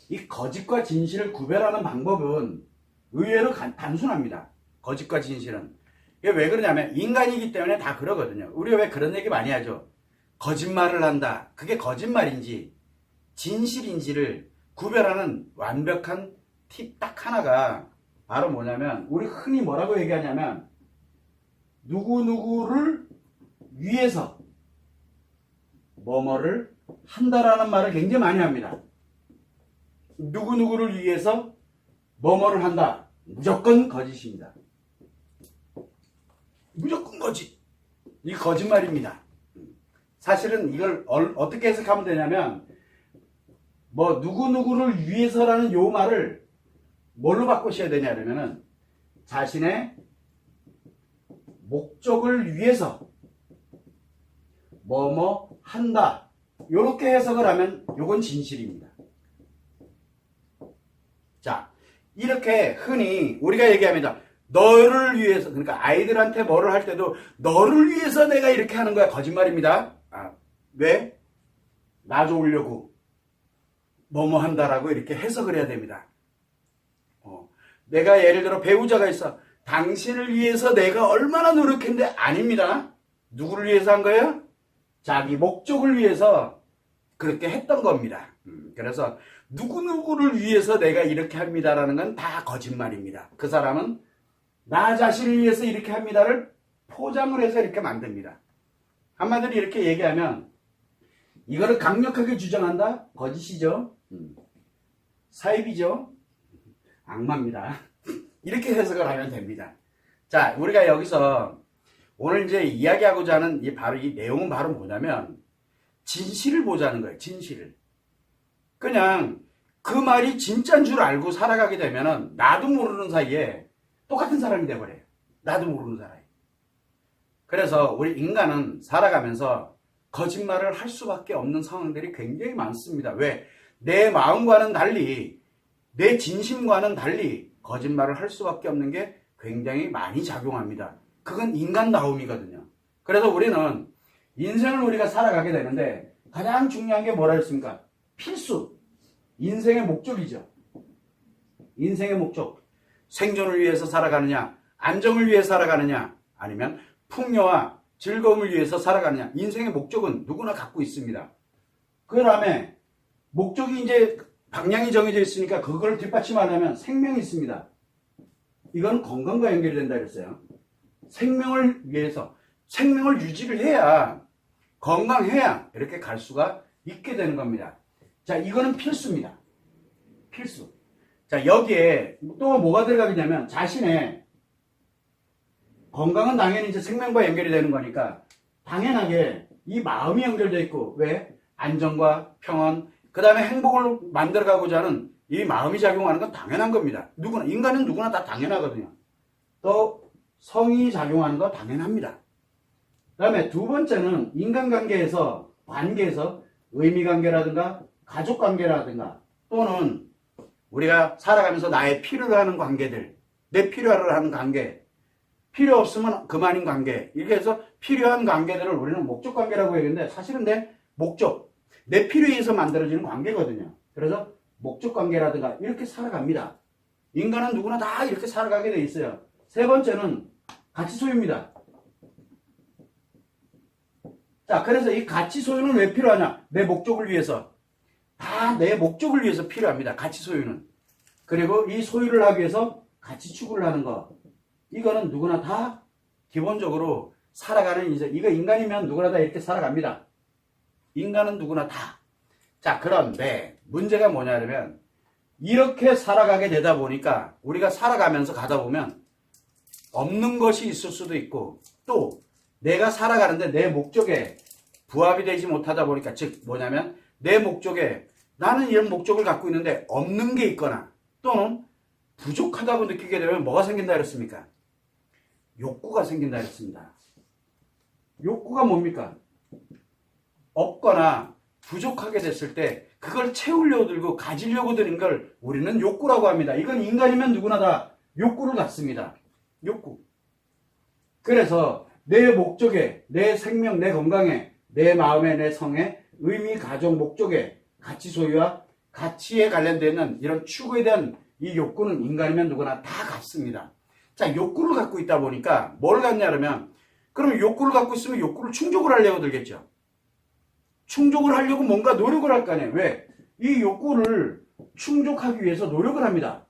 이 거짓과 진실을 구별하는 방법은 의외로 단순합니다. 거짓과 진실은. 이게 왜 그러냐면 인간이기 때문에 다 그러거든요. 우리가 왜 그런 얘기 많이 하죠. 거짓말을 한다. 그게 거짓말인지 진실인지를 구별하는 완벽한 팁 딱 하나가 바로 뭐냐면, 우리 흔히 뭐라고 얘기하냐면 누구누구를 위해서 뭐뭐를 한다라는 말을 굉장히 많이 합니다. 누구누구를 위해서 뭐뭐를 한다. 무조건 거짓입니다. 무조건 거짓. 이 거짓말입니다. 사실은 이걸 어떻게 해석하면 되냐면, 뭐 누구누구를 위해서라는 요 말을 뭘로 바꾸셔야 되냐 그러면은 자신의 목적을 위해서 뭐뭐 한다, 요렇게 해석을 하면 요건 진실입니다. 자, 이렇게 흔히 우리가 얘기합니다. 너를 위해서, 그러니까 아이들한테 뭐를 할 때도 너를 위해서 내가 이렇게 하는 거야. 거짓말입니다. 왜? 나 좋으려고 뭐뭐 한다라고 이렇게 해석을 해야 됩니다. 내가 예를 들어 배우자가 있어. 당신을 위해서 내가 얼마나 노력했는데, 아닙니다. 누구를 위해서 한 거예요? 자기 목적을 위해서 그렇게 했던 겁니다. 그래서 누구누구를 위해서 내가 이렇게 합니다라는 건 다 거짓말입니다. 그 사람은 나 자신을 위해서 이렇게 합니다를 포장을 해서 이렇게 만듭니다. 한마디로 이렇게 얘기하면 이거를 강력하게 주장한다? 거짓이죠. 사입이죠. 악마입니다. 이렇게 해석을 하면 됩니다. 자, 우리가 여기서 오늘 이제 이야기하고자 하는 이 내용은 바로 뭐냐면 진실을 보자는 거예요. 진실을. 그냥 그 말이 진짜인 줄 알고 살아가게 되면은 나도 모르는 사이에 똑같은 사람이 돼버려요. 나도 모르는 사람이. 그래서 우리 인간은 살아가면서 거짓말을 할 수밖에 없는 상황들이 굉장히 많습니다. 왜? 내 마음과는 달리, 내 진심과는 달리 거짓말을 할 수밖에 없는 게 굉장히 많이 작용합니다. 그건 인간다움이거든요. 그래서 우리는 인생을 우리가 살아가게 되는데 가장 중요한 게 뭐라 했습니까? 필수. 인생의 목적이죠. 인생의 목적. 생존을 위해서 살아가느냐, 안정을 위해 살아가느냐, 아니면 풍요와 즐거움을 위해서 살아가느냐. 인생의 목적은 누구나 갖고 있습니다. 그 다음에 목적이 이제 방향이 정해져 있으니까 그걸 뒷받침하려면 생명이 있습니다. 이건 건강과 연결된다 그랬어요. 생명을 위해서, 생명을 유지를 해야, 건강해야 이렇게 갈 수가 있게 되는 겁니다. 자, 이거는 필수입니다. 필수. 자, 여기에 또 뭐가 들어가겠냐면 자신의 건강은 당연히 이제 생명과 연결이 되는 거니까 당연하게 이 마음이 연결되어 있고, 왜? 안정과 평안, 그 다음에 행복을 만들어가고자 하는 이 마음이 작용하는 건 당연한 겁니다. 누구나, 인간은 누구나 다 당연하거든요. 또 성이 작용하는 거 당연합니다. 그 다음에 두 번째는 인간관계에서, 관계에서 의미관계라든가 가족관계라든가 또는 우리가 살아가면서 나의 필요로 하는 관계들, 내 필요로 하는 관계, 필요 없으면 그만인 관계, 이렇게 해서 필요한 관계들을 우리는 목적관계라고 얘기하는데 사실은 내 목적, 내 필요에 의해서 만들어지는 관계거든요. 그래서 목적관계라든가 이렇게 살아갑니다. 인간은 누구나 다 이렇게 살아가게 돼 있어요. 세 번째는 가치 소유입니다. 자, 그래서 이 가치 소유는 왜 필요하냐? 내 목적을 위해서. 다 내 목적을 위해서 필요합니다. 가치 소유는. 그리고 이 소유를 하기 위해서 가치 추구를 하는 거. 이거는 누구나 다 기본적으로 살아가는, 이거 인간이면 누구나 다 이렇게 살아갑니다. 인간은 누구나 다. 자, 그런데 문제가 뭐냐면 이렇게 살아가게 되다 보니까 우리가 살아가면서 가다 보면 없는 것이 있을 수도 있고, 또 내가 살아가는데 내 목적에 부합이 되지 못하다 보니까, 즉 뭐냐면 내 목적에, 나는 이런 목적을 갖고 있는데 없는 게 있거나 또는 부족하다고 느끼게 되면 뭐가 생긴다 그랬습니까? 욕구가 생긴다 그랬습니다. 욕구가 뭡니까? 없거나 부족하게 됐을 때 그걸 채우려고 들고 가지려고 드는 걸 우리는 욕구라고 합니다. 이건 인간이면 누구나 다 욕구를 갖습니다. 욕구. 그래서 내 목적에, 내 생명, 내 건강에, 내 마음에, 내 성에, 의미, 가족, 목적에 가치 소유와 가치에 관련되어 있는 이런 추구에 대한 이 욕구는 인간이면 누구나 다 갖습니다. 자, 욕구를 갖고 있다 보니까 뭘 갖냐 그러면, 그러면 욕구를 갖고 있으면 욕구를 충족을 하려고 들겠죠. 충족을 하려고 뭔가 노력을 할 거 아니에요. 왜? 이 욕구를 충족하기 위해서 노력을 합니다.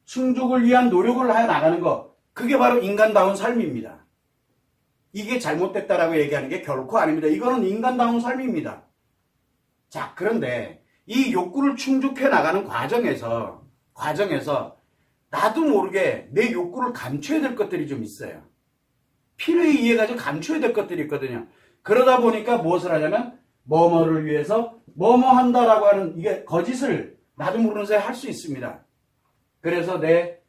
충족을 위한 노력을 해 나가는 거, 그게 바로 인간다운 삶입니다. 이게 잘못됐다라고 얘기하는 게 결코 아닙니다. 이거는 인간다운 삶입니다. 자, 그런데 이 욕구를 충족해 나가는 과정에서 나도 모르게 내 욕구를 감춰야 될 것들이 좀 있어요. 필요에 의해 가지고 감춰야 될 것들이 있거든요. 그러다 보니까 무엇을 하냐면 뭐뭐를 위해서 뭐뭐 한다라고 하는 이게 거짓을 나도 모르는 사이에 할 수 있습니다. 그래서 내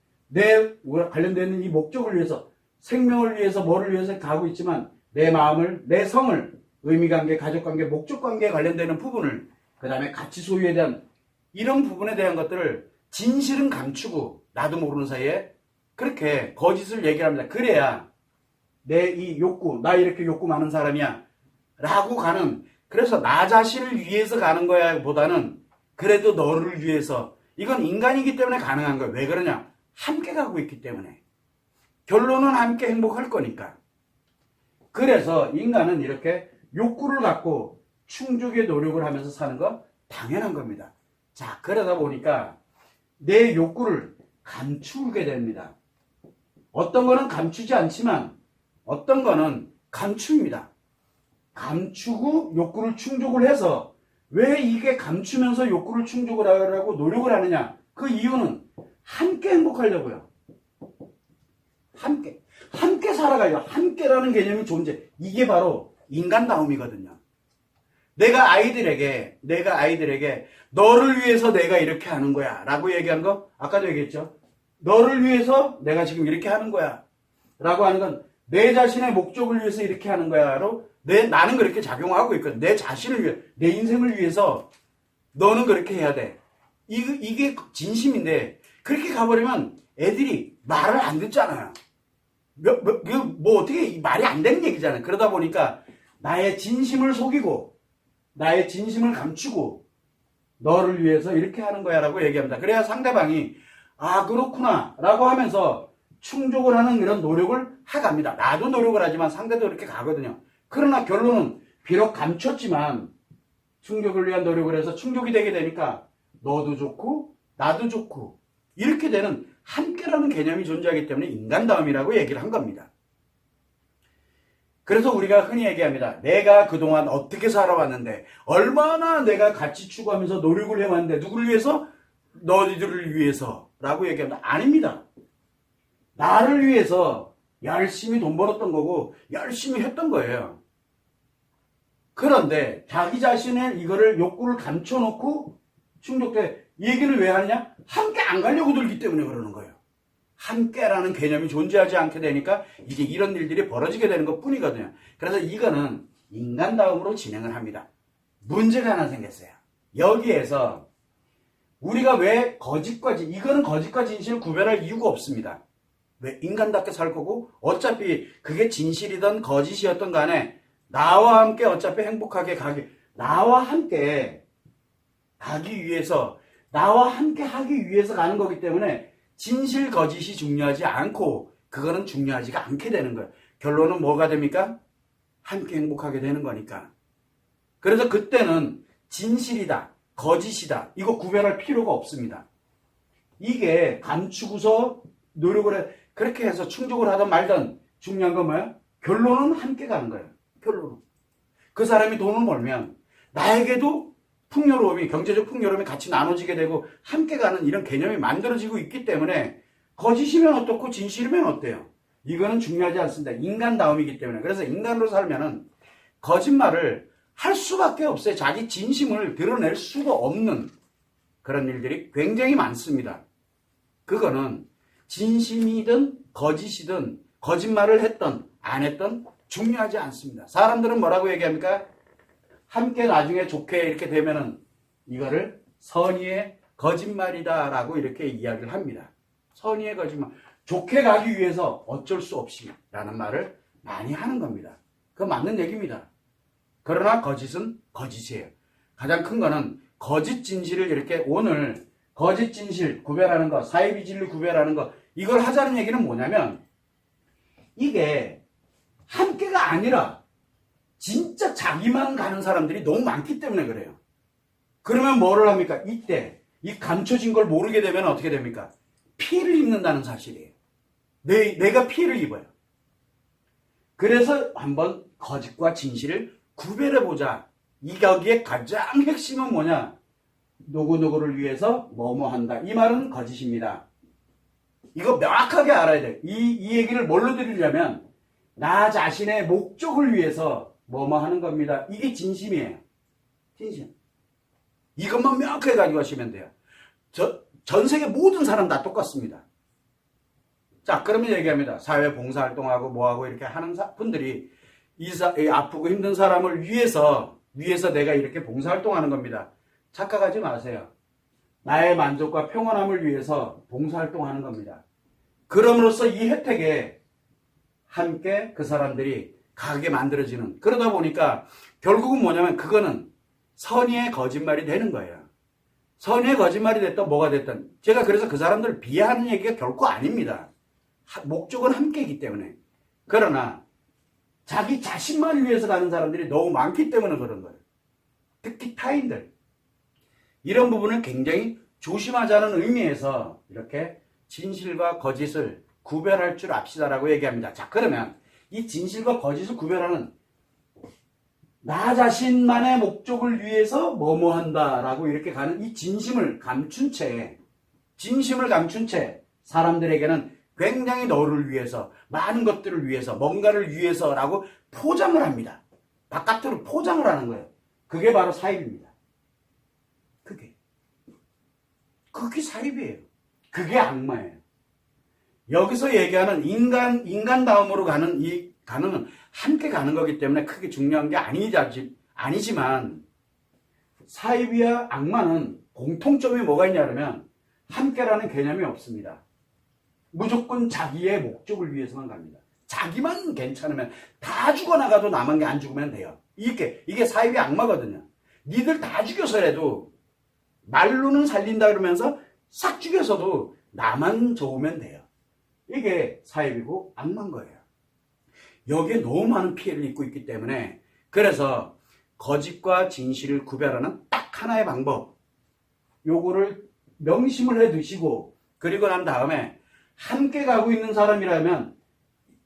관련되는 이 목적을 위해서, 생명을 위해서, 뭐를 위해서 가고 있지만 내 마음을, 내 성을, 의미관계, 가족관계, 목적관계에 관련되는 부분을, 그 다음에 가치 소유에 대한 이런 부분에 대한 것들을 진실은 감추고 나도 모르는 사이에 그렇게 거짓을 얘기합니다. 그래야 내 이 욕구, 나 이렇게 욕구 많은 사람이야 라고 가는, 그래서 나 자신을 위해서 가는 거야 보다는 그래도 너를 위해서, 이건 인간이기 때문에 가능한 거예요. 왜 그러냐? 함께 가고 있기 때문에. 결론은 함께 행복할 거니까. 그래서 인간은 이렇게 욕구를 갖고 충족의 노력을 하면서 사는 거 당연한 겁니다. 자, 그러다 보니까 내 욕구를 감추게 됩니다. 어떤 거는 감추지 않지만 어떤 거는 감춥니다. 감추고 욕구를 충족을 해서, 왜 이게 감추면서 욕구를 충족을 하려고 노력을 하느냐? 그 이유는 함께 행복하려고요. 함께 살아가려고. 함께라는 개념이 존재. 이게 바로 인간다움이거든요. 내가 아이들에게 너를 위해서 내가 이렇게 하는 거야 라고 얘기하는 거, 아까도 얘기했죠. 너를 위해서 내가 지금 이렇게 하는 거야 라고 하는 건 내 자신의 목적을 위해서 이렇게 하는 거야로 나는 그렇게 작용하고 있거든. 내 자신을 위해, 내 인생을 위해서 너는 그렇게 해야 돼. 이게 진심인데, 그렇게 가버리면 애들이 말을 안 듣잖아요. 뭐 어떻게 말이 안 되는 얘기잖아요. 그러다 보니까 나의 진심을 속이고 나의 진심을 감추고 너를 위해서 이렇게 하는 거야 라고 얘기합니다. 그래야 상대방이 아 그렇구나 라고 하면서 충족을 하는 이런 노력을 해갑니다. 나도 노력을 하지만 상대도 이렇게 가거든요. 그러나 결론은 비록 감췄지만 충족을 위한 노력을 해서 충족이 되게 되니까 너도 좋고 나도 좋고 이렇게 되는 함께라는 개념이 존재하기 때문에 인간다움이라고 얘기를 한 겁니다. 그래서 우리가 흔히 얘기합니다. 내가 그동안 어떻게 살아왔는데, 얼마나 내가 가치 추구하면서 노력을 해왔는데, 누구를 위해서? 너희들을 위해서 라고 얘기합니다. 아닙니다. 나를 위해서 열심히 돈 벌었던 거고 열심히 했던 거예요. 그런데 자기 자신의 이거를 욕구를 감춰놓고 충족돼. 이 얘기를 왜 하느냐? 함께 안 가려고 들기 때문에 그러는 거예요. 함께라는 개념이 존재하지 않게 되니까 이제 이런 일들이 벌어지게 되는 것 뿐이거든요. 그래서 이거는 인간다움으로 진행을 합니다. 문제가 하나 생겼어요. 여기에서 우리가 왜 이거는 거짓과 진실을 구별할 이유가 없습니다. 왜? 인간답게 살 거고 어차피 그게 진실이든 거짓이었던 간에 나와 함께 어차피 행복하게 나와 함께 가기 위해서, 나와 함께 하기 위해서 가는 거기 때문에 진실 거짓이 중요하지 않고 그거는 중요하지가 않게 되는 거예요. 결론은 뭐가 됩니까? 함께 행복하게 되는 거니까. 그래서 그때는 진실이다, 거짓이다 이거 구별할 필요가 없습니다. 이게 감추고서 노력을 해, 그렇게 해서 충족을 하든 말든 중요한 건 뭐야? 결론은 함께 가는 거예요. 결론은. 그 사람이 돈을 벌면 나에게도 풍요로움이, 경제적 풍요로움이 같이 나눠지게 되고 함께 가는 이런 개념이 만들어지고 있기 때문에 거짓이면 어떻고 진실이면 어때요? 이거는 중요하지 않습니다. 인간다움이기 때문에. 그래서 인간으로 살면은 거짓말을 할 수밖에 없어요. 자기 진심을 드러낼 수가 없는 그런 일들이 굉장히 많습니다. 그거는 진심이든 거짓이든 거짓말을 했던 안 했던 중요하지 않습니다. 사람들은 뭐라고 얘기합니까? 함께 나중에 좋게 이렇게 되면은 이거를 선의의 거짓말이다 라고 이렇게 이야기를 합니다. 선의의 거짓말. 좋게 가기 위해서 어쩔 수 없이 라는 말을 많이 하는 겁니다. 그건 맞는 얘기입니다. 그러나 거짓은 거짓이에요. 가장 큰 거는 거짓 진실을 이렇게 오늘 거짓 진실 구별하는 거, 사이비 진리 구별하는 거, 이걸 하자는 얘기는 뭐냐면 이게 함께가 아니라 진짜 자기만 가는 사람들이 너무 많기 때문에 그래요. 그러면 뭐를 합니까? 이때 이 감춰진 걸 모르게 되면 어떻게 됩니까? 피해를 입는다는 사실이에요. 내가 피해를 입어요. 그래서 한번 거짓과 진실을 구별해보자. 여기에 가장 핵심은 뭐냐? 누구누구를 위해서 뭐뭐 한다. 이 말은 거짓입니다. 이거 명확하게 알아야 돼요. 이 얘기를 뭘로 드리려면 나 자신의 목적을 위해서 뭐뭐 하는 겁니다. 이게 진심이에요. 진심. 이것만 명확하게 가지고 가시면 돼요. 전 세계 모든 사람 다 똑같습니다. 자, 그러면 얘기합니다. 사회 봉사활동하고 뭐하고 이렇게 하는 분들이 이 아프고 힘든 사람을 위해서 내가 이렇게 봉사활동하는 겁니다. 착각하지 마세요. 나의 만족과 평온함을 위해서 봉사활동하는 겁니다. 그럼으로써 이 혜택에 함께 그 사람들이 가게 만들어지는, 그러다 보니까 결국은 뭐냐면 그거는 선의의 거짓말이 되는 거예요. 선의의 거짓말이 됐든 뭐가 됐든 제가 그래서 그 사람들을 비하하는 얘기가 결코 아닙니다. 목적은 함께이기 때문에. 그러나 자기 자신만을 위해서 가는 사람들이 너무 많기 때문에 그런 거예요. 특히 타인들. 이런 부분을 굉장히 조심하자는 의미에서 이렇게 진실과 거짓을 구별할 줄 압시다라고 얘기합니다. 자, 그러면 이 진실과 거짓을 구별하는 나 자신만의 목적을 위해서 뭐뭐 한다라고 이렇게 가는 이 진심을 감춘 채 사람들에게는 굉장히 너를 위해서, 많은 것들을 위해서, 뭔가를 위해서라고 포장을 합니다. 바깥으로 포장을 하는 거예요. 그게 바로 사입입니다. 그게 사입이에요. 그게 악마예요. 여기서 얘기하는 인간다움으로 가는 이 가는 함께 가는 거기 때문에 크게 중요한 게 아니지만 사이비와 악마는 공통점이 뭐가 있냐 그러면 함께라는 개념이 없습니다. 무조건 자기의 목적을 위해서만 갑니다. 자기만 괜찮으면 다 죽어나가도 나만 안 죽으면 돼요. 이게 사이비 악마거든요. 니들 다 죽여서라도 말로는 살린다 그러면서 싹 죽여서도 나만 좋으면 돼요. 이게 사이비고 악마인 거예요. 여기에 너무 많은 피해를 입고 있기 때문에 그래서 거짓과 진실을 구별하는 딱 하나의 방법, 요거를 명심을 해 두시고 그리고 난 다음에 함께 가고 있는 사람이라면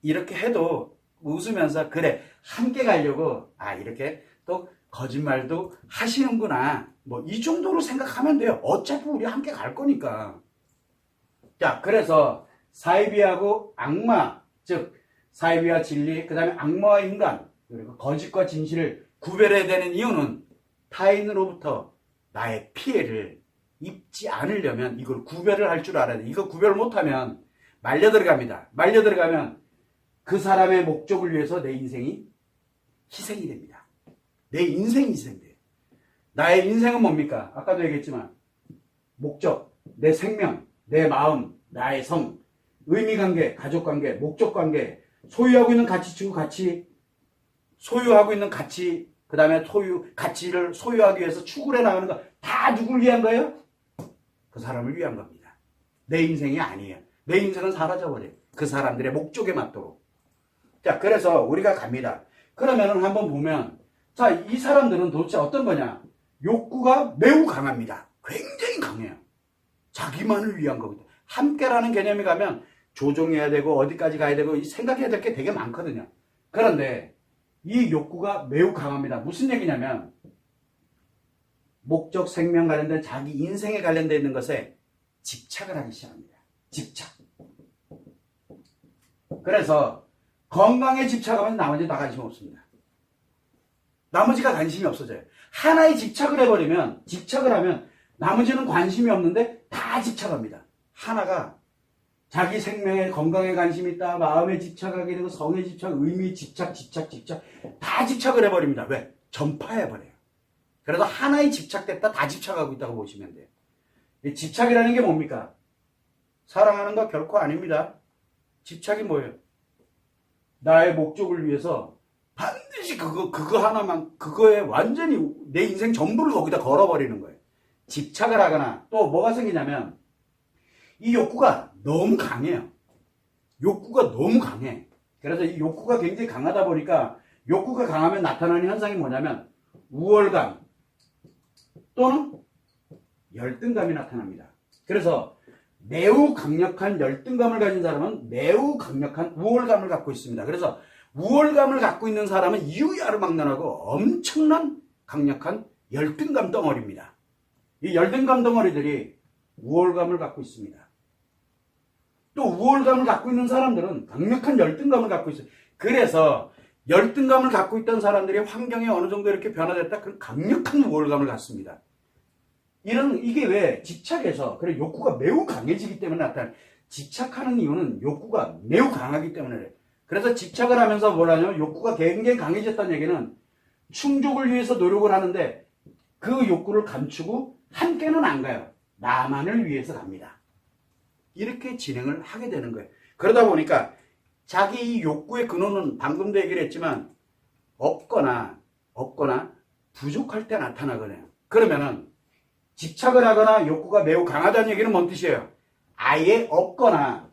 이렇게 해도 웃으면서 그래 함께 가려고 이렇게 또 거짓말도 하시는구나 뭐 이 정도로 생각하면 돼요. 어차피 우리 함께 갈 거니까. 자, 그래서 사이비하고 악마, 즉 사이비와 진리, 그 다음에 악마와 인간, 그리고 거짓과 진실을 구별해야 되는 이유는 타인으로부터 나의 피해를 입지 않으려면 이걸 구별을 할 줄 알아야 돼. 이거 구별 못하면 말려 들어갑니다. 말려 들어가면 그 사람의 목적을 위해서 내 인생이 희생이 됩니다. 내 인생이 희생돼요. 나의 인생은 뭡니까? 아까도 얘기했지만 목적, 내 생명, 내 마음, 나의 성, 의미관계, 가족관계, 목적관계, 소유하고 있는 가치치고 가치, 소유하고 있는 가치, 그 다음에 가치를 소유하기 위해서 추구해 나가는 거 다 누굴 위한 거예요? 그 사람을 위한 겁니다. 내 인생이 아니에요. 내 인생은 사라져버려요. 그 사람들의 목적에 맞도록. 자, 그래서 우리가 갑니다. 그러면은 한번 보면, 자, 이 사람들은 도대체 어떤 거냐? 욕구가 매우 강합니다. 굉장히 강해요. 자기만을 위한 거거든요. 함께라는 개념이 가면 조종해야 되고 어디까지 가야 되고 생각해야 될 게 되게 많거든요. 그런데 이 욕구가 매우 강합니다. 무슨 얘기냐면 목적, 생명 관련된 자기 인생에 관련되어 있는 것에 집착을 하기 시작합니다. 집착. 그래서 건강에 집착하면 나머지 다 관심 없습니다. 나머지가 관심이 없어져요. 하나에 집착을 해버리면, 집착을 하면 나머지는 관심이 없는데 다 집착합니다. 하나가 자기 생명에, 건강에 관심이 있다, 마음에 집착하게 되고, 성에 집착, 의미에 집착, 다 집착을 해버립니다. 왜? 전파해버려요. 그래서 하나에 집착됐다 다 집착하고 있다고 보시면 돼요. 이 집착이라는 게 뭡니까? 사랑하는 거 결코 아닙니다. 집착이 뭐예요? 나의 목적을 위해서 반드시 그거 하나만, 그거에 완전히 내 인생 전부를 거기다 걸어버리는 거예요. 집착을 하거나 또 뭐가 생기냐면 이 욕구가 너무 강해요. 욕구가 너무 강해. 그래서 이 욕구가 굉장히 강하다 보니까 욕구가 강하면 나타나는 현상이 뭐냐면 우월감 또는 열등감이 나타납니다. 그래서 매우 강력한 열등감을 가진 사람은 매우 강력한 우월감을 갖고 있습니다. 그래서 우월감을 갖고 있는 사람은 이유야르막론하고 엄청난 강력한 열등감 덩어리입니다. 이 열등감 덩어리들이 우월감을 갖고 있습니다. 또 우월감을 갖고 있는 사람들은 강력한 열등감을 갖고 있어요. 그래서 열등감을 갖고 있던 사람들이 환경에 어느 정도 이렇게 변화됐다? 그런 강력한 우월감을 갖습니다. 이게 왜 집착해서, 그래, 욕구가 매우 강해지기 때문에 나타나요. 집착하는 이유는 욕구가 매우 강하기 때문에 그래요. 그래서 집착을 하면서 뭐라냐면 욕구가 굉장히 강해졌다는 얘기는 충족을 위해서 노력을 하는데 그 욕구를 감추고 함께는 안 가요. 나만을 위해서 갑니다. 이렇게 진행을 하게 되는 거예요. 그러다 보니까 자기 이 욕구의 근원은 방금도 얘기를 했지만 없거나 부족할 때 나타나거든요. 그러면은 집착을 하거나 욕구가 매우 강하다는 얘기는 뭔 뜻이에요? 아예 없거나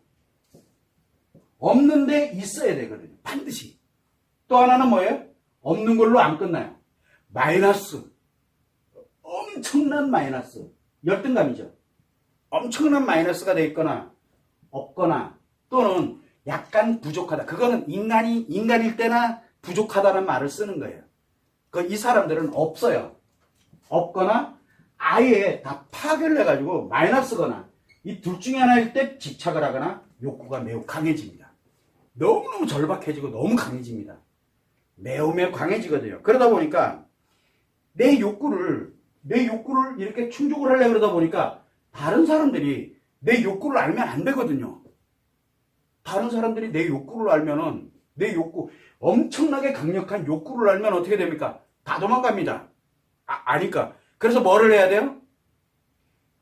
없는데 있어야 되거든요. 반드시. 또 하나는 뭐예요? 없는 걸로 안 끝나요. 마이너스. 엄청난 마이너스. 열등감이죠. 엄청난 마이너스가 돼 있거나 없거나 또는 약간 부족하다. 그거는 인간일 때나 부족하다는 말을 쓰는 거예요. 이 사람들은 없어요. 없거나 아예 다 파괴를 해가지고 마이너스거나 이 둘 중에 하나일 때 집착을 하거나 욕구가 매우 강해집니다. 너무너무 절박해지고 너무 강해집니다. 매우 강해지거든요. 그러다 보니까 내 욕구를 이렇게 충족을 하려고 그러다 보니까 다른 사람들이 내 욕구를 알면 안 되거든요. 다른 사람들이 내 욕구를 알면은 엄청나게 강력한 욕구를 알면 어떻게 됩니까? 다 도망갑니다. 아니까. 그래서 뭐를 해야 돼요?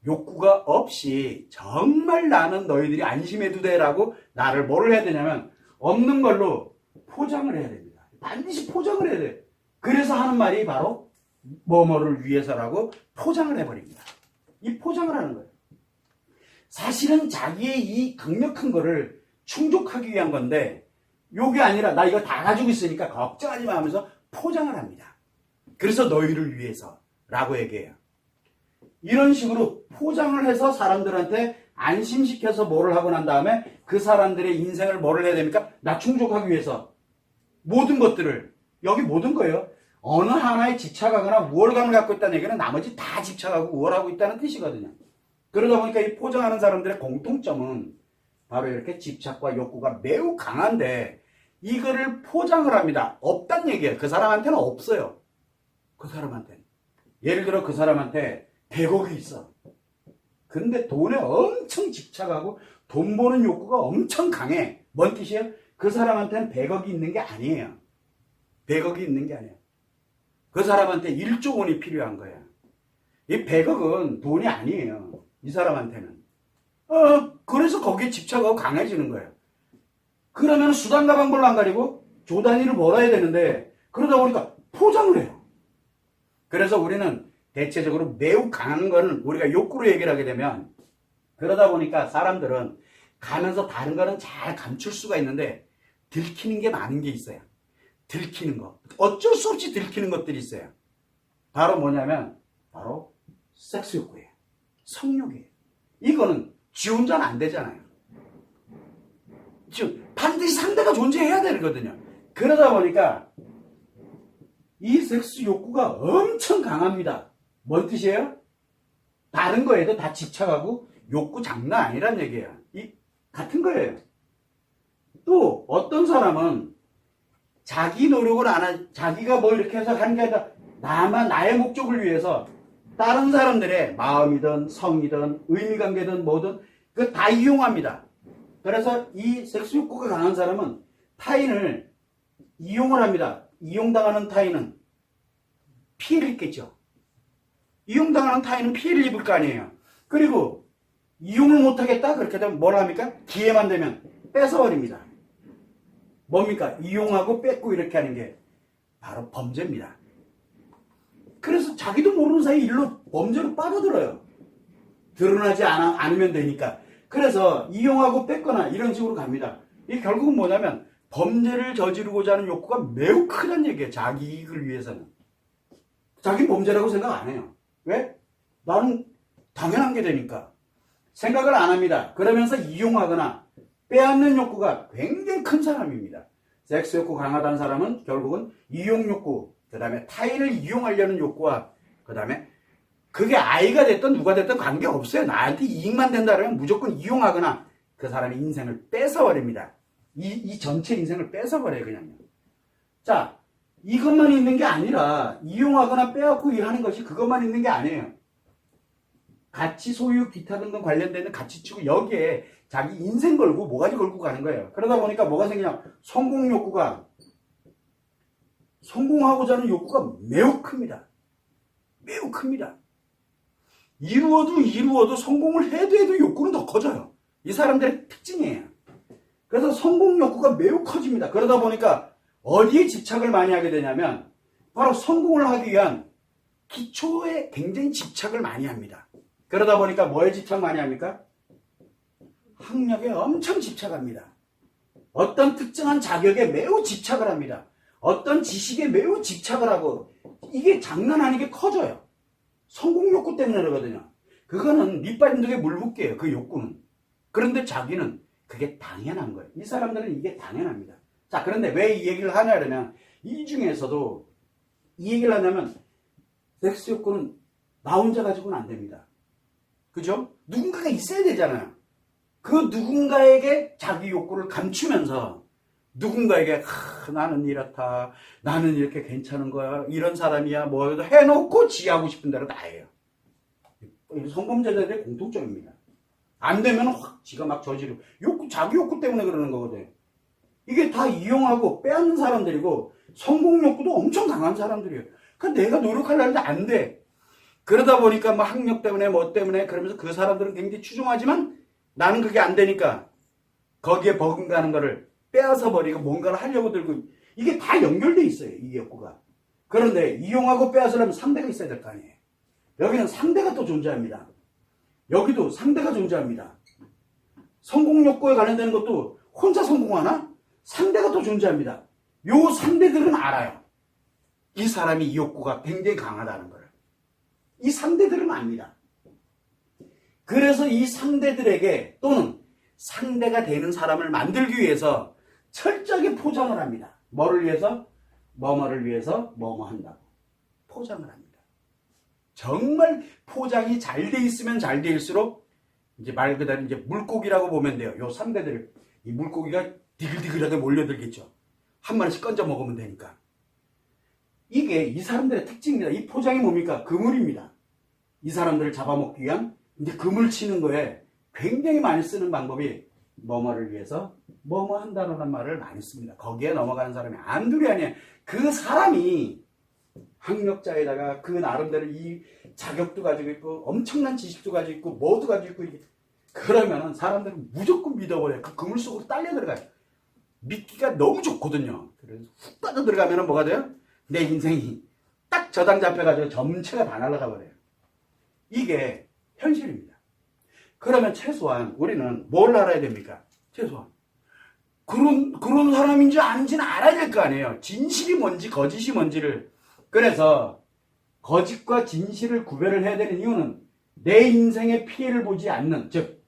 욕구가 없이 정말 나는 너희들이 안심해도 돼라고 나를 뭐를 해야 되냐면 없는 걸로 포장을 해야 됩니다. 반드시 포장을 해야 돼요. 그래서 하는 말이 바로 뭐뭐를 위해서라고 포장을 해버립니다. 이 포장을 하는 거예요. 사실은 자기의 이 강력한 거를 충족하기 위한 건데 요게 아니라 나 이거 다 가지고 있으니까 걱정하지 마 하면서 포장을 합니다. 그래서 너희를 위해서 라고 얘기해요. 이런 식으로 포장을 해서 사람들한테 안심시켜서 뭐를 하고 난 다음에 그 사람들의 인생을 뭐를 해야 됩니까? 나 충족하기 위해서 모든 것들을, 여기 모든 거예요. 어느 하나에 집착하거나 우월감을 갖고 있다는 얘기는 나머지 다 집착하고 우월하고 있다는 뜻이거든요. 그러다 보니까 이 포장하는 사람들의 공통점은 바로 이렇게 집착과 욕구가 매우 강한데 이거를 포장을 합니다. 없단 얘기예요. 그 사람한테는 없어요. 그 사람한테는. 예를 들어 그 사람한테 100억이 있어. 근데 돈에 엄청 집착하고 돈 버는 욕구가 엄청 강해. 뭔 뜻이에요? 그 사람한테는 100억이 있는 게 아니에요. 100억이 있는 게 아니에요. 그 사람한테 1조 원이 필요한 거야. 이 100억은 돈이 아니에요. 이 사람한테는. 그래서 거기에 집착하고 강해지는 거예요. 그러면 수단과 방법을 안 가리고 조 단위를 벌어야 되는데 그러다 보니까 포장을 해요. 그래서 우리는 대체적으로 매우 강한 거는 우리가 욕구로 얘기를 하게 되면 그러다 보니까 사람들은 가면서 다른 거는 잘 감출 수가 있는데 들키는 게 많은 게 있어요. 들키는 거. 어쩔 수 없이 들키는 것들이 있어요. 바로 뭐냐면 바로 섹스 욕구예요. 성욕이에요. 이거는 지 혼자는 안 되잖아요. 즉 반드시 상대가 존재해야 되거든요. 그러다 보니까 이 섹스 욕구가 엄청 강합니다. 뭔 뜻이에요? 다른 거에도 다 집착하고 욕구 장난 아니란 얘기예요. 같은 거예요. 또 어떤 사람은 자기 노력을 안 하, 자기가 뭐 이렇게 해서 하는 게 아니라 나의 목적을 위해서 다른 사람들의 마음이든 성이든 의미관계든 뭐든 그거 다 이용합니다. 그래서 이 섹스 욕구가 강한 사람은 타인을 이용을 합니다. 이용당하는 타인은 피해를 입겠죠. 이용당하는 타인은 피해를 입을 거 아니에요. 그리고 이용을 못하겠다? 그렇게 되면 뭘 합니까? 기회만 되면 뺏어버립니다. 뭡니까? 이용하고 뺏고 이렇게 하는 게 바로 범죄입니다. 그래서 자기도 모르는 사이에 일로 범죄로 빠져들어요. 드러나지 않으면 되니까. 그래서 이용하고 뺏거나 이런 식으로 갑니다. 이게 결국은 뭐냐면 범죄를 저지르고자 하는 욕구가 매우 크다는 얘기예요. 자기 이익을 위해서는. 자기 범죄라고 생각 안 해요. 왜? 나는 당연한 게 되니까. 생각을 안 합니다. 그러면서 이용하거나 빼앗는 욕구가 굉장히 큰 사람입니다. 섹스 욕구 강하다는 사람은 결국은 이용 욕구, 그 다음에 타인을 이용하려는 욕구와 그 다음에 그게 아이가 됐든 누가 됐든 관계없어요. 나한테 이익만 된다 그러면 무조건 이용하거나 그 사람의 인생을 뺏어버립니다. 이 전체 인생을 뺏어버려요, 그냥요. 자, 이것만 있는 게 아니라 이용하거나 빼앗고 일하는 것이 그것만 있는 게 아니에요. 가치 소유 기타 등등 관련되는 가치치고 여기에 자기 인생 걸고 뭐가지 걸고 가는 거예요. 그러다 보니까 뭐가 생기냐? 성공 욕구가 성공하고자 하는 욕구가 매우 큽니다. 매우 큽니다. 이루어도 성공을 해도 욕구는 더 커져요. 이 사람들의 특징이에요. 그래서 성공 욕구가 매우 커집니다. 그러다 보니까 어디에 집착을 많이 하게 되냐면 바로 성공을 하기 위한 기초에 굉장히 집착을 많이 합니다. 그러다 보니까 뭐에 집착 많이 합니까? 학력에 엄청 집착합니다. 어떤 특정한 자격에 매우 집착을 합니다. 어떤 지식에 매우 집착을 하고 이게 장난 아니게 커져요. 성공 욕구 때문에 그러거든요. 그거는 밑바닥에 물 붓기예요. 그 욕구는. 그런데 자기는 그게 당연한 거예요. 이 사람들은 이게 당연합니다. 자, 그런데 왜 이 얘기를 하냐 그러면 이 중에서도 이 얘기를 하냐면 섹스 욕구는 나 혼자 가지고는 안 됩니다. 그죠? 누군가가 있어야 되잖아요. 그 누군가에게 자기 욕구를 감추면서 누군가에게 나는 이렇다, 나는 이렇게 괜찮은 거야, 이런 사람이야, 뭐 해놓고 지하고 싶은 대로 다 해요. 성범죄자들의 공통점입니다. 안 되면 확 지가 막 저지르고 욕구, 자기 욕구 때문에 그러는 거거든. 이게 다 이용하고 빼앗는 사람들이고 성공 욕구도 엄청 강한 사람들이에요. 그러니까 내가 노력하려는데 안 돼. 그러다 보니까 뭐 학력 때문에 뭐 때문에 그러면서 그 사람들은 굉장히 추종하지만 나는 그게 안 되니까 거기에 버금가는 거를 빼앗아 버리고 뭔가를 하려고 들고 이게 다 연결돼 있어요. 이 욕구가. 그런데 이용하고 빼앗으려면 상대가 있어야 될 거 아니에요. 여기는 상대가 또 존재합니다. 여기도 상대가 존재합니다. 성공 욕구에 관련되는 것도 혼자 성공하나? 상대가 또 존재합니다. 요 상대들은 알아요. 이 사람이 이 욕구가 굉장히 강하다는 걸. 이 상대들은 압니다. 그래서 이 상대들에게 또는 상대가 되는 사람을 만들기 위해서 철저하게 포장을 합니다. 뭐를 위해서? 뭐뭐를 위해서 뭐뭐 한다고 포장을 합니다. 정말 포장이 잘 돼 있으면 잘 돼일수록 이제 말 그대로 이제 물고기라고 보면 돼요. 요 상대들 이 물고기가 디글디글하게 몰려들겠죠. 한 마리씩 건져 먹으면 되니까. 이게 이 사람들의 특징입니다. 이 포장이 뭡니까? 그물입니다. 이 사람들을 잡아먹기 위한 이제 그물 치는 거에 굉장히 많이 쓰는 방법이 뭐뭐를 위해서 뭐뭐 한다는 말을 많이 씁니다. 거기에 넘어가는 사람이 한둘이 아니에요. 그 사람이 학력자에다가 그 나름대로 이 자격도 가지고 있고 엄청난 지식도 가지고 있고 뭐도 가지고 있고 그러면은 사람들은 무조건 믿어버려요. 그 그물 속으로 딸려 들어가요. 믿기가 너무 좋거든요. 그래서 훅 빠져 들어가면은 뭐가 돼요? 내 인생이 딱 저당 잡혀가지고 전체가 다 날아가 버려요. 이게 현실입니다. 그러면 최소한 우리는 뭘 알아야 됩니까? 최소한 그런 사람인지 아닌지는 알아야 될 거 아니에요. 진실이 뭔지 거짓이 뭔지를. 그래서 거짓과 진실을 구별을 해야 되는 이유는 내 인생에 피해를 보지 않는, 즉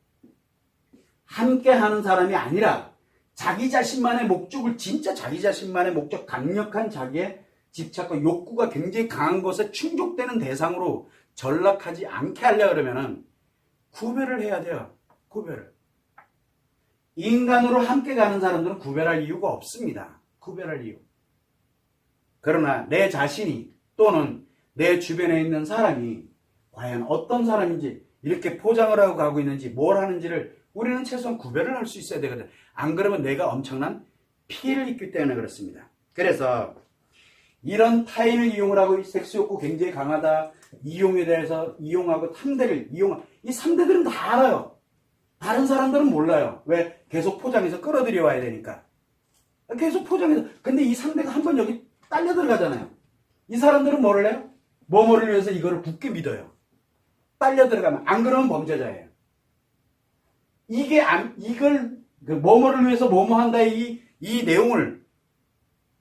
함께 하는 사람이 아니라 자기 자신만의 목적을, 진짜 자기 자신만의 목적, 강력한 자기의 집착과 욕구가 굉장히 강한 것에 충족되는 대상으로 전락하지 않게 하려고 그러면은 구별을 해야 돼요. 구별을. 인간으로 함께 가는 사람들은 구별할 이유가 없습니다. 구별할 이유. 그러나 내 자신이 또는 내 주변에 있는 사람이 과연 어떤 사람인지 이렇게 포장을 하고 가고 있는지 뭘 하는지를 우리는 최소한 구별을 할 수 있어야 되거든. 안 그러면 내가 엄청난 피해를 입기 때문에 그렇습니다. 그래서 이런 타인을 이용을 하고 섹스 욕구 굉장히 강하다. 이용에 대해서 이용하고 탐대를 이용하고 이 상대들은 다 알아요. 다른 사람들은 몰라요. 왜? 계속 포장해서 끌어들여 와야 되니까. 계속 포장해서. 근데 이 상대가 한번 여기 딸려 들어가잖아요. 이 사람들은 뭐를 해요? 뭐뭐를 위해서 이거를 굳게 믿어요. 빨려 들어가면. 안 그러면 범죄자예요. 이걸, 뭐뭐를 위해서 뭐뭐 한다, 이 내용을,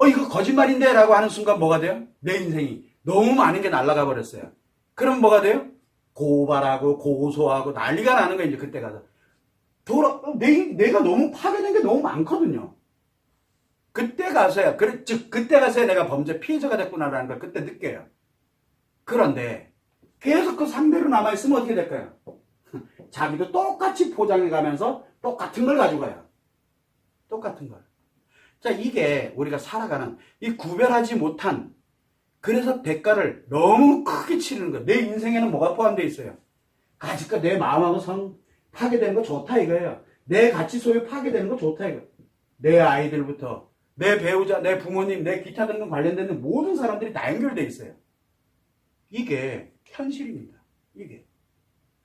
이거 거짓말인데? 라고 하는 순간 뭐가 돼요? 내 인생이 너무 많은 게 날아가 버렸어요. 그럼 뭐가 돼요? 고발하고, 고소하고, 난리가 나는 거예요, 이제 그때 가서. 내가 너무 파괴된 게 너무 많거든요. 그때 가서야, 그때 가서야 내가 범죄 피해자가 됐구나라는 걸 그때 느껴요. 그런데, 계속 그 상대로 남아있으면 어떻게 될까요? 자기도 똑같이 포장해 가면서 똑같은 걸 가지고 가요. 똑같은 걸. 자, 이게 우리가 살아가는 이 구별하지 못한, 그래서 대가를 너무 크게 치르는 거예요. 내 인생에는 뭐가 포함되어 있어요? 가치가 내 마음하고 성 파괴되는 거 좋다 이거예요. 내 가치 소유 파괴되는 거 좋다 이거예요. 내 아이들부터 내 배우자, 내 부모님, 내 기타 등등 관련된 모든 사람들이 다 연결되어 있어요. 이게 현실입니다. 이게.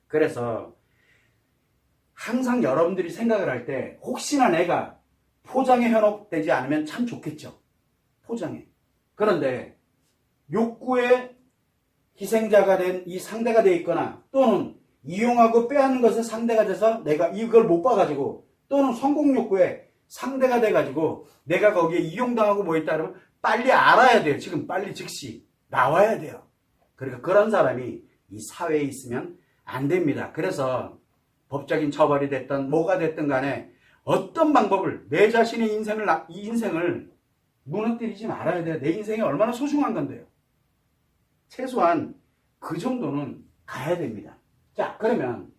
그래서 항상 여러분들이 생각을 할 때 혹시나 내가 포장에 현혹되지 않으면 참 좋겠죠. 포장에. 그런데 욕구의 희생자가 된 이 상대가 되어 있거나 또는 이용하고 빼앗는 것에 상대가 돼서 내가 이걸 못 봐가지고 또는 성공 욕구의 상대가 돼가지고 내가 거기에 이용당하고 뭐 있다 그러면 빨리 알아야 돼요. 지금 빨리 즉시 나와야 돼요. 그러니까 그런 사람이 이 사회에 있으면 안 됩니다. 그래서 법적인 처벌이 됐든 뭐가 됐든 간에 어떤 방법을 내 자신의 이 인생을 무너뜨리지 말아야 돼요. 내 인생이 얼마나 소중한 건데요. 최소한 그 정도는 가야 됩니다. 자, 그러면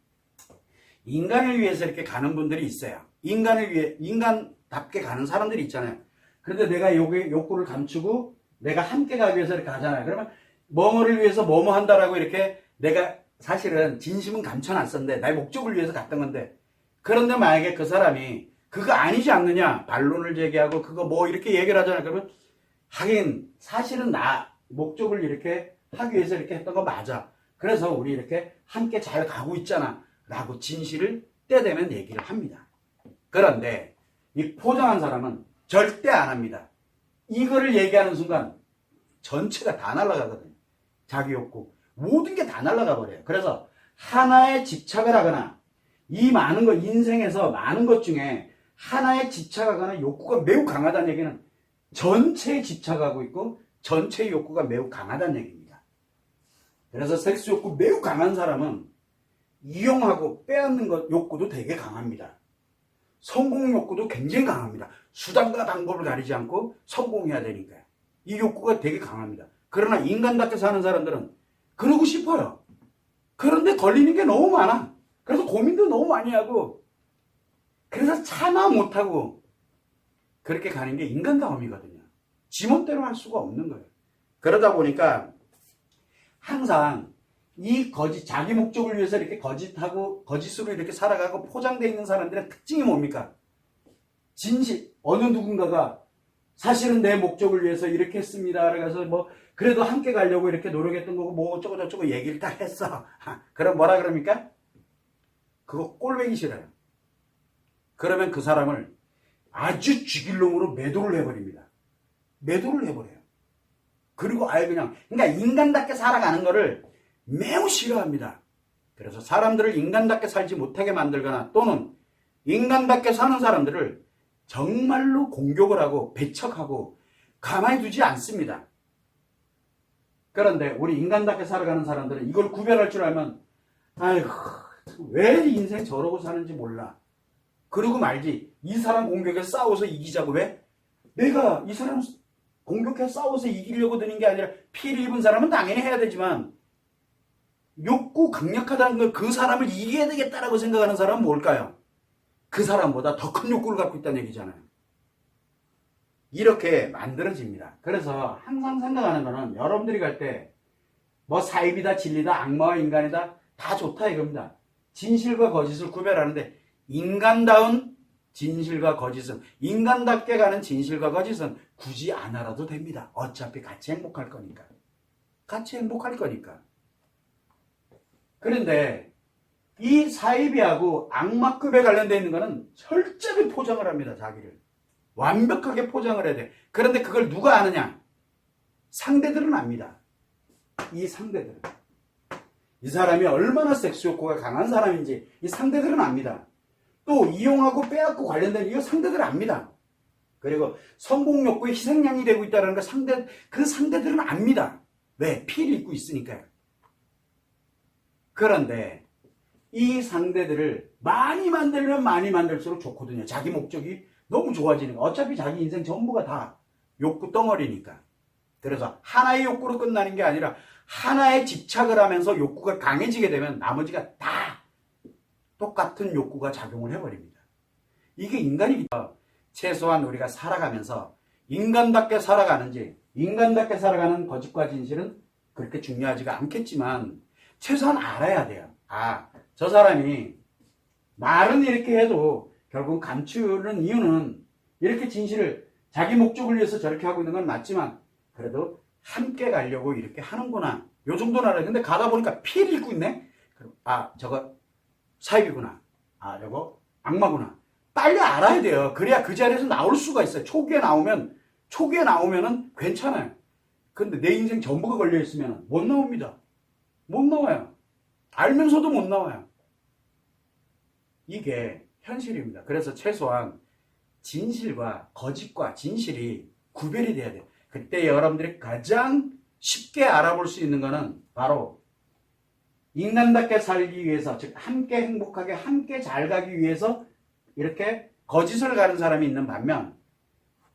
인간을 위해서 이렇게 가는 분들이 있어요. 인간답게 가는 사람들이 있잖아요. 그런데 내가 욕구를 감추고 내가 함께 가기 위해서 이렇게 가잖아요. 그러면 뭐뭐를 위해서 뭐뭐 한다라고 이렇게 내가 사실은 진심은 감춰놨었는데 나의 목적을 위해서 갔던 건데 그런데 만약에 그 사람이 그거 아니지 않느냐 반론을 제기하고 그거 뭐 이렇게 얘기를 하잖아요. 그러면 하긴 사실은 나 목적을 이렇게 하기 위해서 이렇게 했던 거 맞아. 그래서 우리 이렇게 함께 잘 가고 있잖아 라고 진실을 때 되면 얘기를 합니다. 그런데 이 포장한 사람은 절대 안 합니다. 이거를 얘기하는 순간 전체가 다 날아가거든요. 자기 욕구 모든 게 다 날아가 버려요. 그래서 하나에 집착을 하거나 이 많은 것 인생에서 많은 것 중에 하나에 집착하거나 욕구가 매우 강하다는 얘기는 전체에 집착하고 있고 전체의 욕구가 매우 강하다는 얘기입니다. 그래서 섹스 욕구 매우 강한 사람은 이용하고 빼앗는 것 욕구도 되게 강합니다. 성공 욕구도 굉장히 강합니다. 수단과 방법을 가리지 않고 성공해야 되니까요. 이 욕구가 되게 강합니다. 그러나 인간답게 사는 사람들은 그러고 싶어요. 그런데 걸리는 게 너무 많아. 그래서 고민도 너무 많이 하고 그래서 참아 못하고 그렇게 가는 게 인간다움이거든요. 지멋대로 할 수가 없는 거예요. 그러다 보니까 항상 이 자기 목적을 위해서 이렇게 거짓으로 이렇게 살아가고 포장되어 있는 사람들의 특징이 뭡니까? 어느 누군가가 사실은 내 목적을 위해서 이렇게 했습니다. 그래서 뭐, 그래도 함께 가려고 이렇게 노력했던 거고, 뭐, 어쩌고저쩌고 얘기를 다 했어. 그럼 뭐라 그럽니까? 그거 꼴보기 싫어요. 그러면 그 사람을 아주 죽일 놈으로 매도를 해버립니다. 매도를 해버려요. 그리고 아예 그러니까 인간답게 살아가는 거를 매우 싫어합니다. 그래서 사람들을 인간답게 살지 못하게 만들거나 또는 인간답게 사는 사람들을 정말로 공격을 하고 배척하고 가만히 두지 않습니다. 그런데 우리 인간답게 살아가는 사람들은 이걸 구별할 줄 알면 아이고 왜 인생 저러고 사는지 몰라. 그러고 말지. 이 사람 공격에 싸워서 이기자고 왜? 내가 이 사람 공격해 싸워서 이기려고 드는 게 아니라 피해를 입은 사람은 당연히 해야 되지만 욕구 강력하다는 걸 그 사람을 이겨야 되겠다라고 생각하는 사람은 뭘까요? 그 사람보다 더 큰 욕구를 갖고 있다는 얘기잖아요. 이렇게 만들어집니다. 그래서 항상 생각하는 거는 여러분들이 갈 때 뭐 사입이다 진리다 악마와 인간이다 다 좋다 이겁니다. 진실과 거짓을 구별하는데 인간다운 진실과 거짓은 인간답게 가는 진실과 거짓은 굳이 안 알아도 됩니다. 어차피 같이 행복할 거니까. 같이 행복할 거니까. 그런데 이 사이비하고 악마급에 관련되어 있는 거는 철저히 포장을 합니다. 자기를. 완벽하게 포장을 해야 돼. 그런데 그걸 누가 아느냐? 상대들은 압니다. 이 상대들은. 이 사람이 얼마나 섹스 욕구가 강한 사람인지 이 상대들은 압니다. 또 이용하고 빼앗고 관련된 이 상대들은 압니다. 그리고 성공 욕구의 희생양이 되고 있다는 걸 그 상대들은 압니다. 왜? 피를 입고 있으니까요. 그런데 이 상대들을 많이 만들면 많이 만들수록 좋거든요. 자기 목적이 너무 좋아지는 거. 어차피 자기 인생 전부가 다 욕구 덩어리니까. 그래서 하나의 욕구로 끝나는 게 아니라 하나에 집착을 하면서 욕구가 강해지게 되면 나머지가 다 똑같은 욕구가 작용을 해버립니다. 이게 인간이니까 최소한 우리가 살아가면서 인간답게 살아가는지, 인간답게 살아가는 거짓과 진실은 그렇게 중요하지가 않겠지만 최소한 알아야 돼요. 아, 저 사람이 말은 이렇게 해도 결국 감추는 이유는 이렇게 진실을 자기 목적을 위해서 저렇게 하고 있는 건 맞지만 그래도 함께 가려고 이렇게 하는구나. 요 정도는 알아요. 근데 가다 보니까 피를 입고 있네? 아, 저거 사입이구나. 아, 저거 악마구나. 빨리 알아야 돼요. 그래야 그 자리에서 나올 수가 있어요. 초기에 나오면은 괜찮아요. 근데 내 인생 전부가 걸려있으면 못 나옵니다. 못 나와요. 알면서도 못 나와요. 이게 현실입니다. 그래서 최소한 진실과 거짓과 진실이 구별이 돼야 돼요. 그때 여러분들이 가장 쉽게 알아볼 수 있는 것은 바로 인간답게 살기 위해서, 즉 함께 행복하게 함께 잘 가기 위해서 이렇게 거짓을 가는 사람이 있는 반면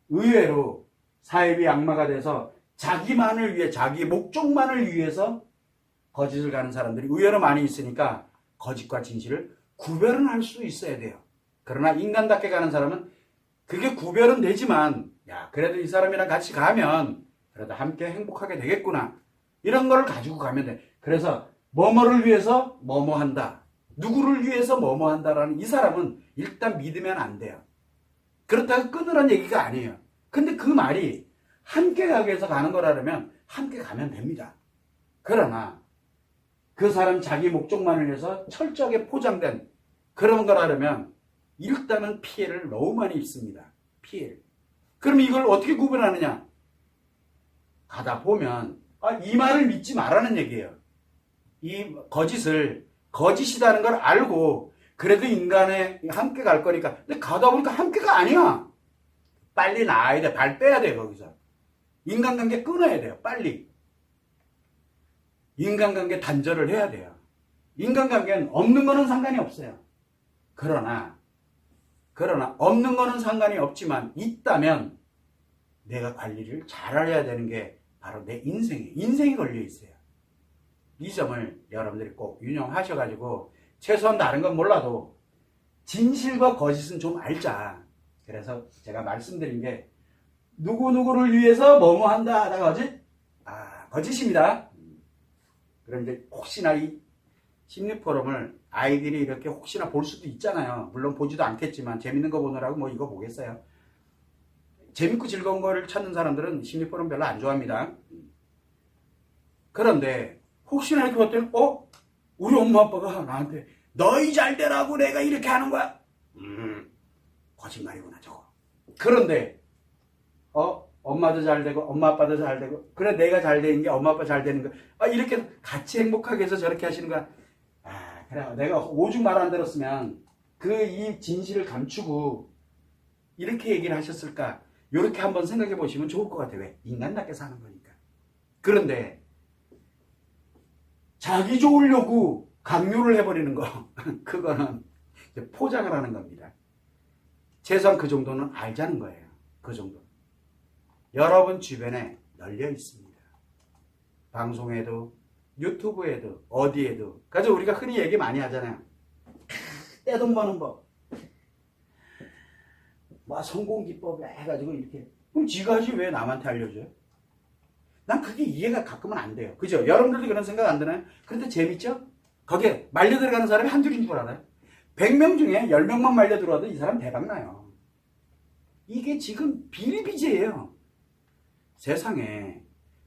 의외로 사입이 악마가 돼서 자기만을 위해, 자기 목적만을 위해서 거짓을 가는 사람들이 의외로 많이 있으니까 거짓과 진실을 구별은 할 수 있어야 돼요. 그러나 인간답게 가는 사람은 그게 구별은 되지만 야, 그래도 이 사람이랑 같이 가면 그래도 함께 행복하게 되겠구나. 이런 걸 가지고 가면 돼. 그래서 뭐뭐를 위해서 뭐뭐 한다. 누구를 위해서 뭐뭐 한다라는 이 사람은 일단 믿으면 안 돼요. 그렇다고 끊으라는 얘기가 아니에요. 근데 그 말이 함께 가기 위해서 가는 거라면 함께 가면 됩니다. 그러나 그 사람 자기 목적만을 위해서 철저하게 포장된 그런 거라면 일단은 피해를 너무 많이 입습니다. 피해를. 그럼 이걸 어떻게 구분하느냐? 가다 보면 이 말을 믿지 말라는 얘기예요. 이 거짓을 거짓이라는 걸 알고 그래도 인간에 함께 갈 거니까. 근데 가다 보니까 함께가 아니야. 빨리 나와야 돼. 발 빼야 돼. 거기서. 인간관계 끊어야 돼요. 빨리. 인간관계 단절을 해야 돼요. 인간관계는 없는 거는 상관이 없어요. 그러나 없는 거는 상관이 없지만 있다면 내가 관리를 잘해야 되는 게 바로 내 인생이 걸려 있어요. 이 점을 여러분들이 꼭 유념하셔가지고 최소한 다른 건 몰라도 진실과 거짓은 좀 알자. 그래서 제가 말씀드린 게 누구누구를 위해서 뭐뭐 한다 하다가 거짓입니다. 그럼 이제 혹시나 이 심리포럼을 아이들이 이렇게 혹시나 볼 수도 있잖아요. 물론 보지도 않겠지만 재밌는 거 보느라고 뭐 이거 보겠어요. 재밌고 즐거운 거를 찾는 사람들은 심리포럼 별로 안 좋아합니다. 그런데 혹시나 이렇게 봤더니 우리 엄마 아빠가 나한테 너희 잘 되라고 내가 이렇게 하는 거야. 거짓말이구나 저거. 그런데 엄마도 잘 되고 엄마 아빠도 잘 되고 그래 내가 잘 되는 게 엄마 아빠 잘 되는 거. 이렇게 같이 행복하게 해서 저렇게 하시는 거야. 그래 내가 오죽 말 안 들었으면 이 진실을 감추고 이렇게 얘기를 하셨을까. 이렇게 한번 생각해 보시면 좋을 것 같아요. 왜? 인간답게 사는 거니까. 그런데 자기 좋으려고 강요를 해버리는 거 그거는 포장을 하는 겁니다. 최소한 그 정도는 알자는 거예요. 그 정도. 여러분 주변에 널려 있습니다. 방송에도 유튜브에도 어디에도. 그래서 우리가 흔히 얘기 많이 하잖아요. 떼돈 버는 법. 성공 기법 해가지고 이렇게. 그럼 지가 하지 왜 남한테 알려줘요? 난 그게 이해가 가끔은 안 돼요. 그죠? 여러분들도 그런 생각 안 드나요? 그런데 재밌죠? 거기에 말려 들어가는 사람이 한둘인 줄 알아요? 100명 중에 10명만 말려 들어와도 이 사람 대박나요. 이게 지금 비일비재예요. 세상에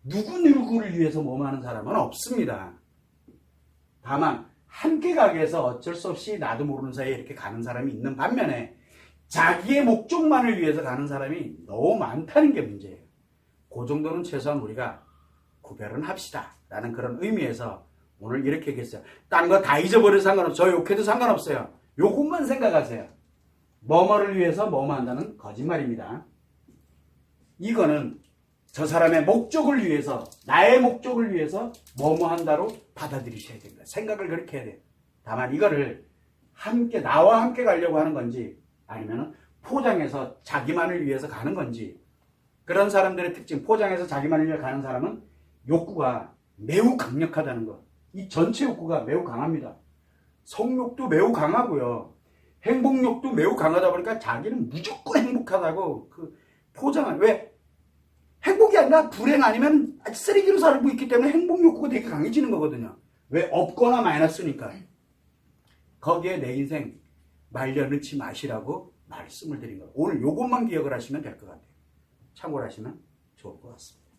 누구누구를 위해서 몸하는 사람은 없습니다. 다만 함께 가기 위해서 어쩔 수 없이 나도 모르는 사이에 이렇게 가는 사람이 있는 반면에 자기의 목적만을 위해서 가는 사람이 너무 많다는 게 문제예요. 그 정도는 최소한 우리가 구별은 합시다. 라는 그런 의미에서 오늘 이렇게 얘기했어요. 딴 거 다 잊어버려도 상관없어요. 저 욕해도 상관없어요. 요것만 생각하세요. 뭐뭐를 위해서 뭐뭐 한다는 거짓말입니다. 이거는 저 사람의 목적을 위해서, 나의 목적을 위해서 뭐뭐 한다로 받아들이셔야 됩니다. 생각을 그렇게 해야 돼요. 다만 이거를 함께, 나와 함께 가려고 하는 건지 아니면 포장해서 자기만을 위해서 가는 건지, 그런 사람들의 특징, 포장해서 자기만을 위해 가는 사람은 욕구가 매우 강력하다는 것. 이 전체 욕구가 매우 강합니다. 성욕도 매우 강하고요. 행복욕도 매우 강하다 보니까 자기는 무조건 행복하다고 그 포장을, 왜? 행복이 아니라 불행 아니면 쓰레기로 살고 있기 때문에 행복 욕구가 되게 강해지는 거거든요. 왜? 없거나 마이너스니까. 거기에 내 인생 말려넣지 마시라고 말씀을 드린 거예요. 오늘 요것만 기억을 하시면 될 것 같아요. 참고를 하시면 좋을 것 같습니다.